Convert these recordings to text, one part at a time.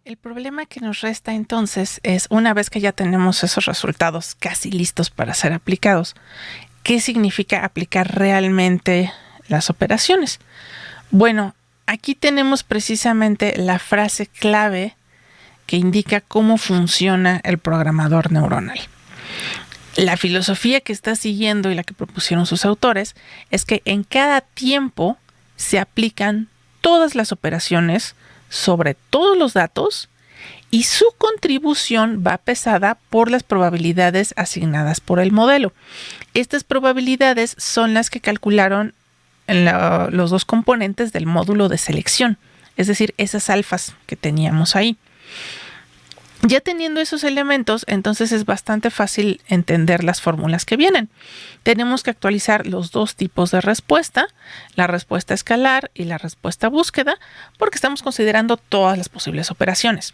El problema que nos resta entonces es, una vez que ya tenemos esos resultados casi listos para ser aplicados, ¿qué significa aplicar realmente las operaciones? Bueno, aquí tenemos precisamente la frase clave que indica cómo funciona el programador neuronal. La filosofía que está siguiendo y la que propusieron sus autores es que en cada tiempo se aplican todas las operaciones sobre todos los datos y su contribución va pesada por las probabilidades asignadas por el modelo. Estas probabilidades son las que calcularon los dos componentes del módulo de selección, es decir, esas alfas que teníamos ahí. Ya teniendo esos elementos, entonces es bastante fácil entender las fórmulas que vienen. Tenemos que actualizar los dos tipos de respuesta, la respuesta escalar y la respuesta búsqueda, porque estamos considerando todas las posibles operaciones.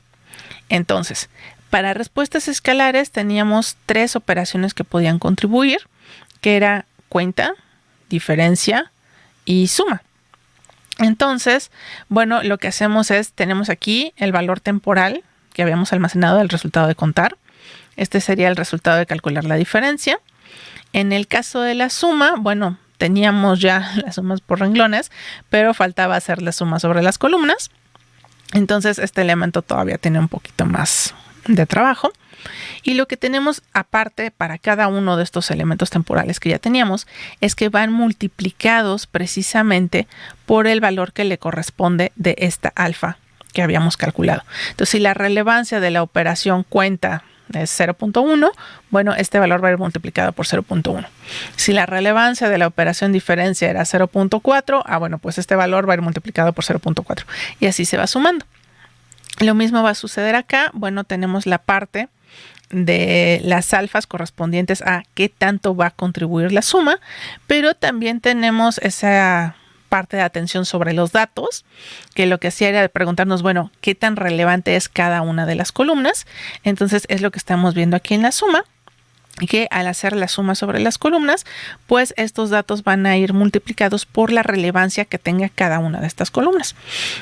Entonces, para respuestas escalares teníamos 3 operaciones que podían contribuir, que era cuenta, diferencia y suma. Entonces, bueno, lo que hacemos es, tenemos aquí el valor temporal que habíamos almacenado del resultado de contar. Este sería el resultado de calcular la diferencia. En el caso de la suma, bueno, teníamos ya las sumas por renglones, pero faltaba hacer la suma sobre las columnas. Entonces, este elemento todavía tiene un poquito más de trabajo. Y lo que tenemos aparte para cada uno de estos elementos temporales que ya teníamos es que van multiplicados precisamente por el valor que le corresponde de esta alfa que habíamos calculado. Entonces, si la relevancia de la operación cuenta es 0.1, bueno, este valor va a ir multiplicado por 0.1. Si la relevancia de la operación diferencia era 0.4, bueno, pues este valor va a ir multiplicado por 0.4. Y así se va sumando. Lo mismo va a suceder acá. Bueno, tenemos la parte de las alfas correspondientes a qué tanto va a contribuir la suma, pero también tenemos esa parte de atención sobre los datos, que lo que hacía era preguntarnos, bueno, ¿qué tan relevante es cada una de las columnas? Entonces es lo que estamos viendo aquí en la suma, que al hacer la suma sobre las columnas, pues estos datos van a ir multiplicados por la relevancia que tenga cada una de estas columnas.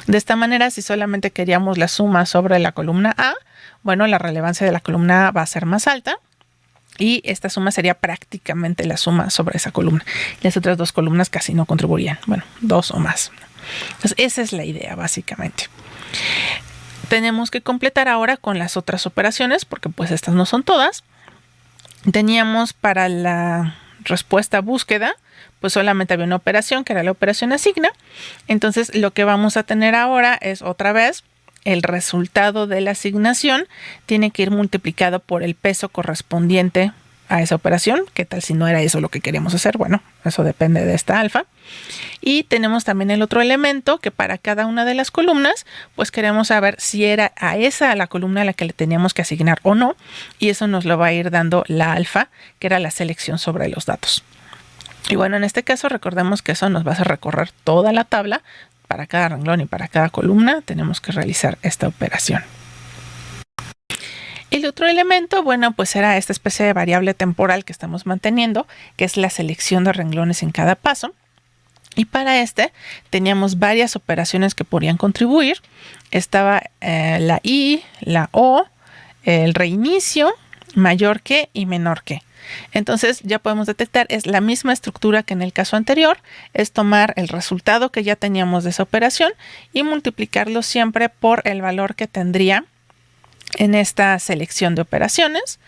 De esta manera, si solamente queríamos la suma sobre la columna A, bueno, la relevancia de la columna A va a ser más alta, y esta suma sería prácticamente la suma sobre esa columna. Las otras dos columnas casi no contribuirían. Bueno, 2 o más. Entonces, esa es la idea, básicamente. Tenemos que completar ahora con las otras operaciones, porque pues estas no son todas. Teníamos para la respuesta búsqueda, pues solamente había una operación, que era la operación asigna. Entonces, lo que vamos a tener ahora es otra vez el resultado de la asignación tiene que ir multiplicado por el peso correspondiente a esa operación. ¿Qué tal si no era eso lo que queríamos hacer? Bueno, eso depende de esta alfa. Y tenemos también el otro elemento que para cada una de las columnas, pues queremos saber si era a la columna a la que le teníamos que asignar o no. Y eso nos lo va a ir dando la alfa, que era la selección sobre los datos. Y bueno, en este caso recordemos que eso nos va a hacer recorrer toda la tabla. Para cada renglón y para cada columna tenemos que realizar esta operación. El otro elemento, bueno, pues era esta especie de variable temporal que estamos manteniendo, que es la selección de renglones en cada paso. Y para este teníamos varias operaciones que podían contribuir. Estaba la I, la O, el reinicio, mayor que y menor que. Entonces ya podemos detectar, es la misma estructura que en el caso anterior, es tomar el resultado que ya teníamos de esa operación y multiplicarlo siempre por el valor que tendría en esta selección de operaciones.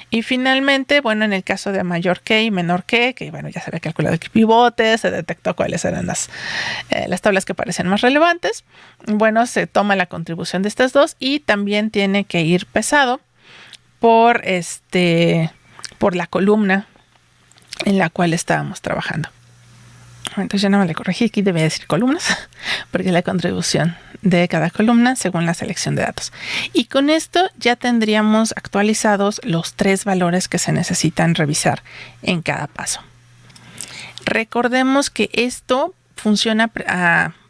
Y finalmente, bueno, en el caso de mayor que y menor que bueno, ya se había calculado el pivote, se detectó cuáles eran las tablas que parecían más relevantes. Bueno, se toma la contribución de estas dos y también tiene que ir pesado por la columna en la cual estábamos trabajando. Entonces ya no me le corregí, aquí debe decir columnas, porque es la contribución de cada columna según la selección de datos. Y con esto ya tendríamos actualizados los 3 valores que se necesitan revisar en cada paso. Recordemos que esto funciona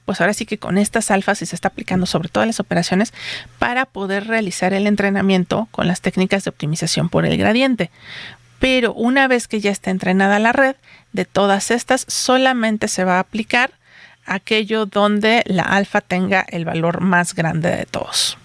pues ahora sí que con estas alfas y se está aplicando sobre todas las operaciones para poder realizar el entrenamiento con las técnicas de optimización por el gradiente. Pero una vez que ya está entrenada la red, de todas estas solamente se va a aplicar aquello donde la alfa tenga el valor más grande de todos.